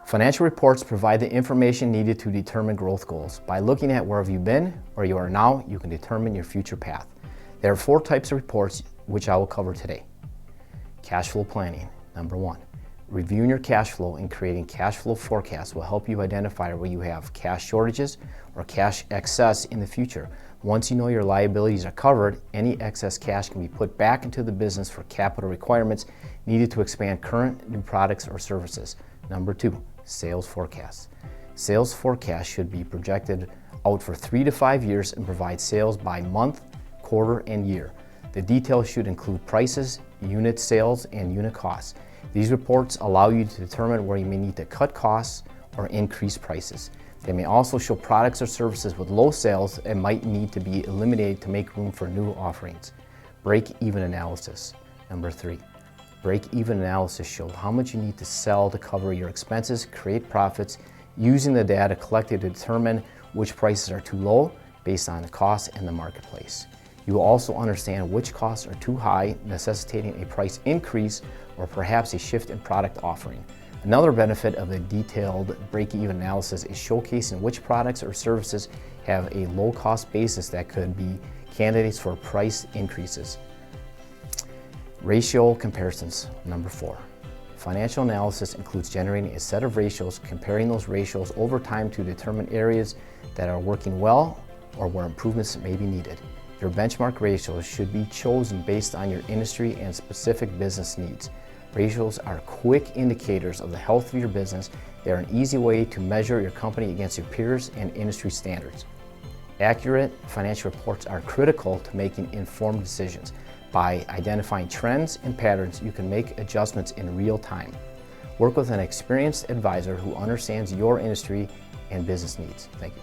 Financial reports provide the information needed to determine growth goals. By looking at where have you been, where you are now, you can determine your future path. There are 4 types of reports which I will cover today. Cash flow planning. Number 1. Reviewing your cash flow and creating cash flow forecasts will help you identify where you have cash shortages or cash excess in the future. Once you know your liabilities are covered, any excess cash can be put back into the business for capital requirements needed to expand current new products or services. Number 2. Sales forecasts. Sales forecasts should be projected out for 3 to 5 years and provide sales by month, quarter, and year. The details should include prices, unit sales, and unit costs. These reports allow you to determine where you may need to cut costs or increase prices. They may also show products or services with low sales and might need to be eliminated to make room for new offerings. Break-even analysis. Number 3. Break-even analysis shows how much you need to sell to cover your expenses, create profits, using the data collected to determine which prices are too low based on the cost in the marketplace. You will also understand which costs are too high, necessitating a price increase or perhaps a shift in product offering. Another benefit of a detailed break-even analysis is showcasing which products or services have a low-cost basis that could be candidates for price increases. Ratio comparisons. Number 4. Financial analysis includes generating a set of ratios, comparing those ratios over time to determine areas that are working well or where improvements may be needed. Your benchmark ratios should be chosen based on your industry and specific business needs. Ratios are quick indicators of the health of your business. They are an easy way to measure your company against your peers and industry standards. Accurate financial reports are critical to making informed decisions. By identifying trends and patterns, you can make adjustments in real time. Work with an experienced advisor who understands your industry and business needs. Thank you.